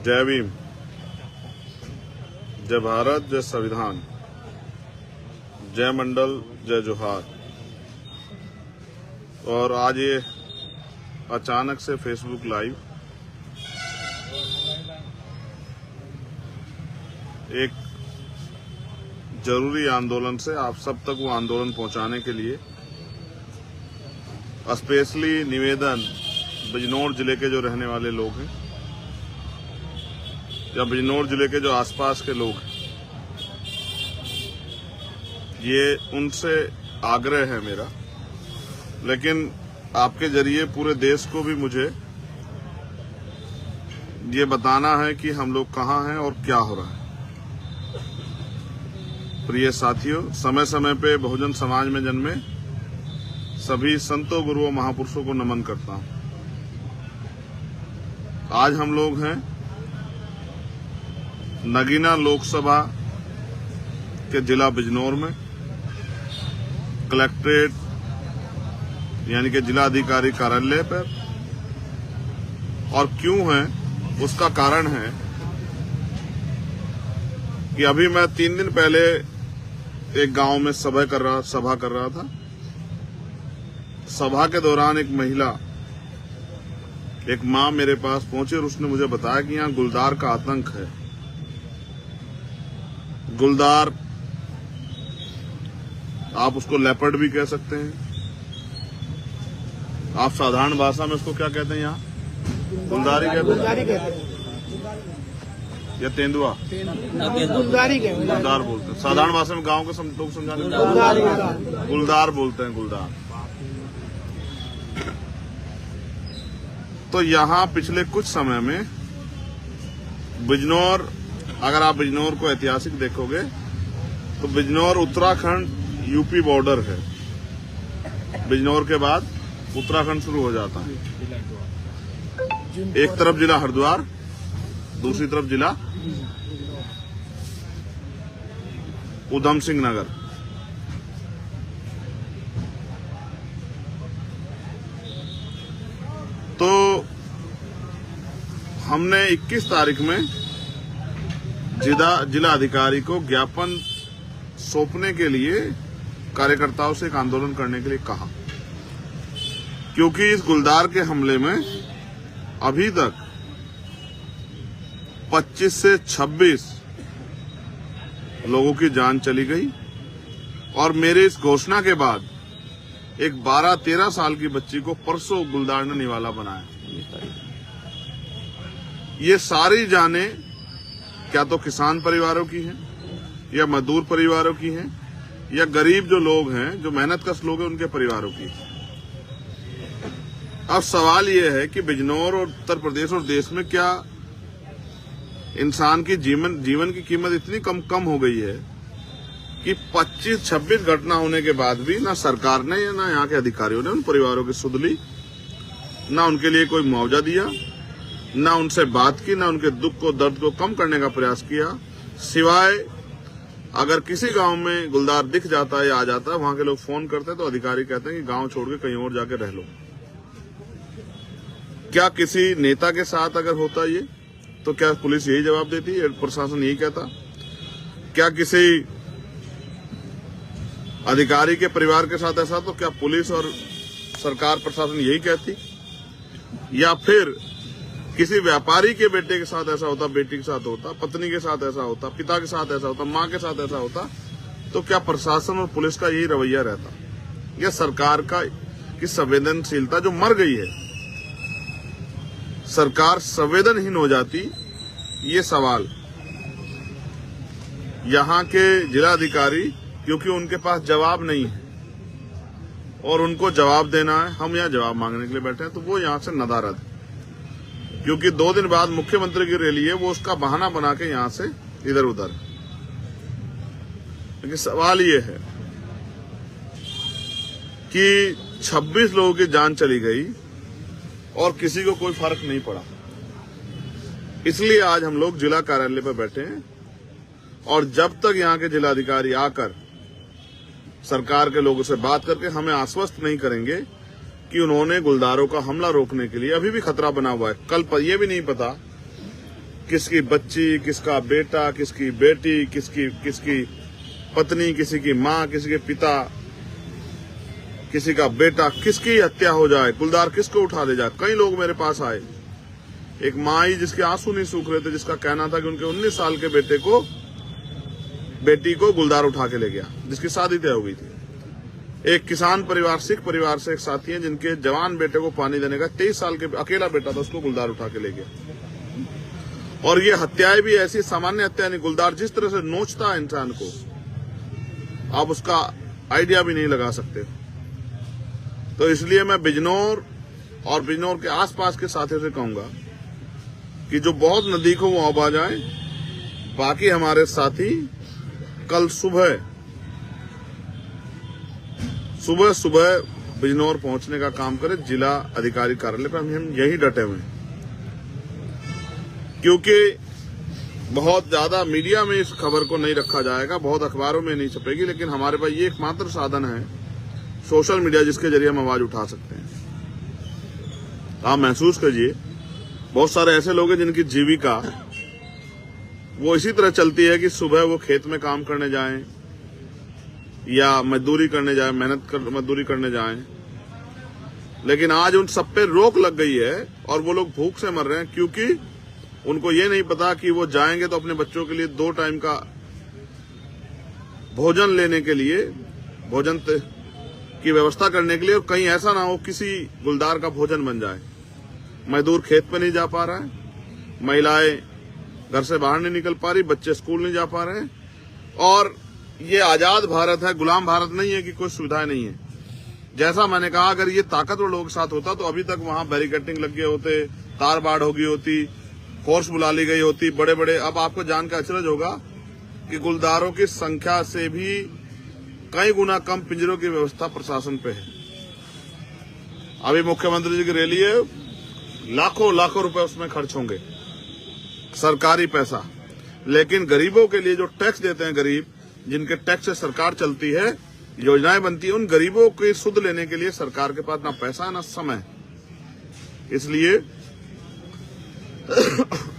जय भीम, जय भारत, जय संविधान, जय मंडल, जय जोहार। और आज ये अचानक से फेसबुक लाइव एक जरूरी आंदोलन से आप सब तक वो आंदोलन पहुंचाने के लिए स्पेशली निवेदन बिजनौर जिले के जो रहने वाले लोग हैं या बिजनौर जिले के जो आसपास के लोग हैं, ये उनसे आग्रह है मेरा, लेकिन आपके जरिए पूरे देश को भी मुझे ये बताना है कि हम लोग कहाँ हैं और क्या हो रहा है। प्रिय साथियों, समय समय पे बहुजन समाज में जन्मे सभी संतों, गुरुओं, महापुरुषों को नमन करता हूं। आज हम लोग हैं नगीना लोकसभा के जिला बिजनौर में, कलेक्ट्रेट यानी कि जिला अधिकारी कार्यालय पर। और क्यों है, उसका कारण है कि अभी मैं 3 दिन पहले एक गांव में सभा कर रहा था। सभा के दौरान एक महिला, एक मां मेरे पास पहुंची और उसने मुझे बताया कि यहाँ गुलदार का आतंक है। गुलदार, आप उसको लेपर्ड भी कह सकते हैं, आप साधारण भाषा में उसको क्या कहते हैं? यहाँ गुलदारी कहते हैं या तेंदुआ? गुलदार बोलते हैं। साधारण भाषा में गांव के लोग समझाने गुलदार बोलते हैं, गुलदार। तो यहाँ पिछले कुछ समय में बिजनौर, अगर आप बिजनौर को ऐतिहासिक देखोगे तो बिजनौर उत्तराखंड यूपी बॉर्डर है। बिजनौर के बाद उत्तराखंड शुरू हो जाता है। एक तरफ जिला हरिद्वार, दूसरी तरफ जिला उधम सिंह नगर। तो हमने 21 तारीख में जिला अधिकारी को ज्ञापन सौंपने के लिए कार्यकर्ताओं से एक आंदोलन करने के लिए कहा, क्योंकि इस गुलदार के हमले में अभी तक 25 से 26 लोगों की जान चली गई। और मेरे इस घोषणा के बाद एक 12-13 साल की बच्ची को परसों गुलदार ने निवाला बनाया। ये सारी जानें क्या तो किसान परिवारों की हैं, या मजदूर परिवारों की हैं, या गरीब जो लोग हैं, जो मेहनतकश लोग हैं, उनके परिवारों की। अब सवाल ये है कि बिजनौर और उत्तर प्रदेश और देश में क्या इंसान की जीवन की कीमत इतनी कम हो गई है कि 25-26 घटना होने के बाद भी ना सरकार ने या ना यहाँ के अधिकारियों ने उन परिवारों की सुध ली, ना उनके लिए कोई मुआवजा दिया, ना उनसे बात की, ना उनके दुख को, दर्द को कम करने का प्रयास किया। सिवाय अगर किसी गांव में गुलदार दिख जाता है या आ जाता है, वहां के लोग फोन करते हैं तो अधिकारी कहते हैं कि गांव छोड़ के कहीं और जाके रह लो। क्या किसी नेता के साथ अगर होता ये, तो क्या पुलिस यही जवाब देती, प्रशासन यही कहता? क्या किसी अधिकारी के परिवार के साथ ऐसा, तो क्या पुलिस और सरकार, प्रशासन यही कहती? या फिर किसी व्यापारी के बेटे के साथ ऐसा होता, बेटी के साथ होता, पत्नी के साथ ऐसा होता, पिता के साथ ऐसा होता, मां के साथ ऐसा होता, तो क्या प्रशासन और पुलिस का यही रवैया रहता? या सरकार की संवेदनशीलता जो मर गई है, सरकार संवेदनहीन हो जाती? ये सवाल यहाँ के जिलाधिकारी, क्योंकि उनके पास जवाब नहीं है और उनको जवाब देना है, हम यहाँ जवाब मांगने के लिए बैठे हैं, तो वो यहाँ से नदारद, क्योंकि 2 दिन बाद मुख्यमंत्री की रैली है, वो उसका बहाना बना के यहाँ से इधर उधर। लेकिन सवाल ये है कि 26 लोगों की जान चली गई और किसी को कोई फर्क नहीं पड़ा। इसलिए आज हम लोग जिला कार्यालय पर बैठे हैं, और जब तक यहाँ के जिलाधिकारी आकर सरकार के लोगों से बात करके हमें आश्वस्त नहीं करेंगे कि उन्होंने गुलदारों का हमला रोकने के लिए, अभी भी खतरा बना हुआ है। कल ये भी नहीं पता किसकी बच्ची, किसका बेटा, किसकी बेटी, किसकी पत्नी, किसी की माँ, किसी के पिता, किसी का बेटा, किसकी हत्या हो जाए, गुलदार किसको उठा ले जाए। कई लोग मेरे पास आए, एक माँ ही जिसके आंसू नहीं सूख रहे थे, जिसका कहना था कि उनके 19 साल के बेटी को गुलदार उठा के ले गया, जिसकी शादी तय हो गई थी। एक किसान परिवार, सिख परिवार से एक साथी है, जिनके जवान बेटे को पानी देने का 23 साल के अकेला बेटा था, उसको गुलदार उठा के ले गया। और ये हत्याएं भी ऐसी सामान्य हत्या नहीं, गुलदार जिस तरह से नोचता है इंसान को, आप उसका आइडिया भी नहीं लगा सकते। तो इसलिए मैं बिजनौर और बिजनौर के आसपास के साथियों से कहूंगा कि जो बहुत नजदीक हो वो अब आ जाएं। बाकी हमारे साथी कल सुबह बिजनौर पहुंचने का काम करें, जिला अधिकारी कार्यालय पर। हम यही डटे हुए हैं, क्योंकि बहुत ज्यादा मीडिया में इस खबर को नहीं रखा जाएगा, बहुत अखबारों में नहीं छपेगी, लेकिन हमारे पास ये एकमात्र साधन है सोशल मीडिया, जिसके जरिए हम आवाज उठा सकते हैं। आप महसूस कीजिए, बहुत सारे ऐसे लोग हैं जिनकी जीविका वो इसी तरह चलती है कि सुबह वो खेत में काम करने जाएं या मजदूरी करने जाएं, मजदूरी करने जाएं, लेकिन आज उन सब पे रोक लग गई है और वो लोग भूख से मर रहे हैं, क्योंकि उनको ये नहीं पता कि वो जाएंगे तो अपने बच्चों के लिए 2 टाइम का भोजन लेने के लिए, भोजन की व्यवस्था करने के लिए, और कहीं ऐसा ना हो किसी गुलदार का भोजन बन जाए। मजदूर खेत पे नहीं जा पा रहा है, महिलाएं घर से बाहर नहीं निकल पा रही, बच्चे स्कूल नहीं जा पा रहे हैं। और ये आजाद भारत है, गुलाम भारत नहीं है कि कोई सुविधाएं नहीं है। जैसा मैंने कहा, अगर ये ताकतवर लोगों के साथ होता तो अभी तक वहां बैरिकेडिंग लग गए होते, तार बाड़ हो गई होती, फोर्स बुला ली गई होती, बड़े बड़े। अब आपको जानकर अचरज होगा कि गुलदारों की संख्या से भी कई गुना कम पिंजरों की व्यवस्था प्रशासन पे है। अभी मुख्यमंत्री जी की रैली है, लाखों रुपए उसमें खर्च होंगे, सरकारी पैसा, लेकिन गरीबों के लिए जो टैक्स देते हैं, गरीब जिनके टैक्स से सरकार चलती है, योजनाएं बनती है, उन गरीबों की सुध लेने के लिए सरकार के पास ना पैसा ना समय। इसलिए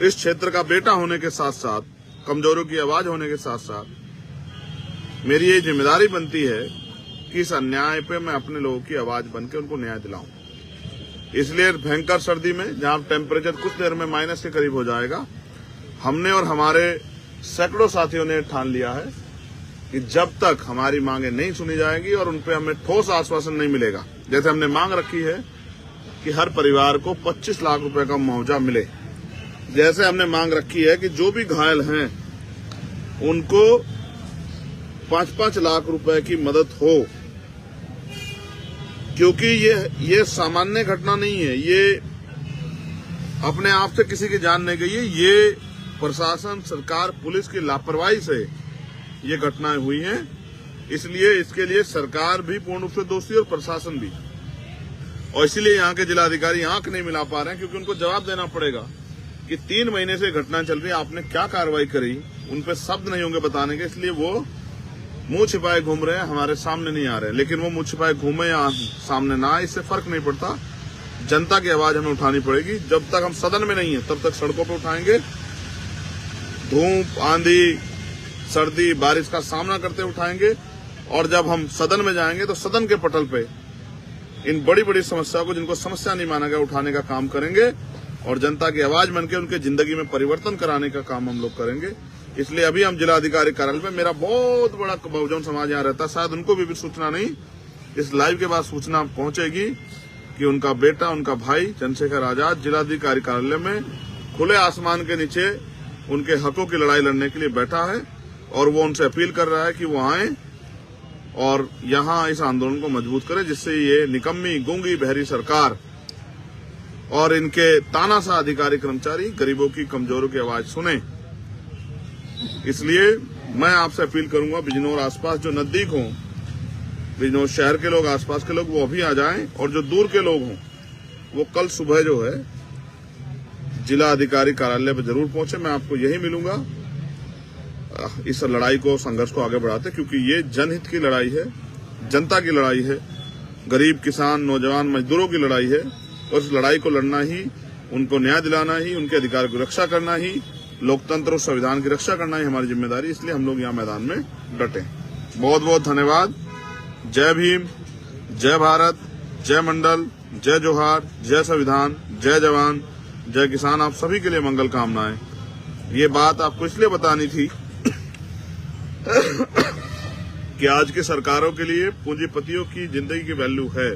इस क्षेत्र का बेटा होने के साथ साथ, कमजोरों की आवाज होने के साथ साथ मेरी ये जिम्मेदारी बनती है कि इस अन्याय पे मैं अपने लोगों की आवाज बनकर उनको न्याय दिलाऊं। इसलिए भयंकर सर्दी में, जहां टेम्परेचर कुछ देर में माइनस के करीब हो जाएगा, हमने और हमारे सैकड़ों साथियों ने ठान लिया है कि जब तक हमारी मांगे नहीं सुनी जाएगी और उनपे हमें ठोस आश्वासन नहीं मिलेगा, जैसे हमने मांग रखी है कि हर परिवार को 25 लाख रुपए का मुआवजा मिले, जैसे हमने मांग रखी है कि जो भी घायल हैं उनको 5-5 लाख रुपए की मदद हो, क्योंकि ये सामान्य घटना नहीं है, ये अपने आप से किसी की जान नहीं गई है, ये प्रशासन, सरकार, पुलिस की लापरवाही से ये घटनाएं हुई हैं। इसलिए इसके लिए सरकार भी पूर्ण रूप से दोषी और प्रशासन भी, और इसीलिए यहाँ के जिलाधिकारी आंख नहीं मिला पा रहे हैं, क्योंकि उनको जवाब देना पड़ेगा कि 3 महीने से घटना चल रही है, आपने क्या कार्रवाई करी, उन पे शब्द नहीं होंगे बताने के। इसलिए वो मुंह छिपाए घूम रहे हैं, हमारे सामने नहीं आ रहे हैं। लेकिन वो मुंह छिपाए घूमे या सामने ना आए, इससे फर्क नहीं पड़ता, जनता की आवाज हमें उठानी पड़ेगी। जब तक हम सदन में नहीं है तब तक सड़कों पर उठाएंगे, धूप, आंधी, सर्दी, बारिश का सामना करते उठाएंगे, और जब हम सदन में जाएंगे तो सदन के पटल पे इन बड़ी बड़ी समस्याओं को, जिनको समस्या नहीं माना गया, उठाने का काम करेंगे और जनता की आवाज बनकर उनके जिंदगी में परिवर्तन कराने का काम हम लोग करेंगे। इसलिए अभी हम जिला अधिकारी कार्यालय में, मेरा बहुत बड़ा बहुजन समाज यहाँ रहता है, शायद उनको भी सूचना नहीं, इस लाइव के बाद सूचना पहुंचेगी कि उनका बेटा, उनका भाई चंद्रशेखर आजाद जिलाधिकारी कार्यालय में खुले आसमान के नीचे उनके हकों की लड़ाई लड़ने के लिए बैठा है, और वो उनसे अपील कर रहा है कि वो आए और यहाँ इस आंदोलन को मजबूत करें, जिससे ये निकम्मी, गूंगी, बहरी सरकार और इनके तानाशाह अधिकारी कर्मचारी गरीबों की, कमजोरों की आवाज सुने। इसलिए मैं आपसे अपील करूंगा, बिजनौर आसपास जो नजदीक हों, बिजनौर शहर के लोग, आसपास के लोग, वो अभी आ जाएं, और जो दूर के लोग हों वो कल सुबह जो है जिला अधिकारी कार्यालय पर जरूर पहुंचे। मैं आपको यही मिलूंगा इस लड़ाई को, संघर्ष को आगे बढ़ाते, क्योंकि ये जनहित की लड़ाई है, जनता की लड़ाई है, गरीब, किसान, नौजवान, मजदूरों की लड़ाई है, और इस लड़ाई को लड़ना ही उनको न्याय दिलाना ही, उनके अधिकार की रक्षा करना ही, लोकतंत्र और संविधान की रक्षा करना ही हमारी जिम्मेदारी। इसलिए हम लोग यहाँ मैदान में डटे। बहुत बहुत धन्यवाद। जय भीम, जय भारत, जय मंडल, जय जोहार, जय संविधान, जय जवान, जय किसान। आप सभी के लिए मंगल कामनाएं। ये बात आपको इसलिए बतानी थी कि आज की सरकारों के लिए पूंजीपतियों की जिंदगी की वैल्यू है।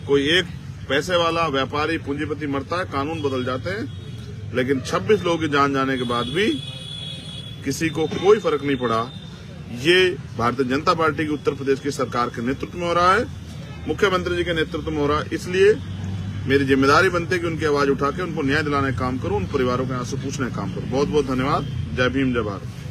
कोई एक पैसे वाला व्यापारी पूंजीपति मरता है, कानून बदल जाते हैं, लेकिन 26 लोगों की जान जाने के बाद भी किसी को कोई फर्क नहीं पड़ा। ये भारतीय जनता पार्टी की उत्तर प्रदेश की सरकार के नेतृत्व में हो रहा है, मुख्यमंत्री जी के नेतृत्व में हो रहा है। इसलिए मेरी जिम्मेदारी बनती है कि उनकी आवाज उठा के उनको न्याय दिलाने का काम करूं, उन परिवारों के आंसू पूछने का काम करूं। बहुत बहुत धन्यवाद। जय भीम, जय भारत।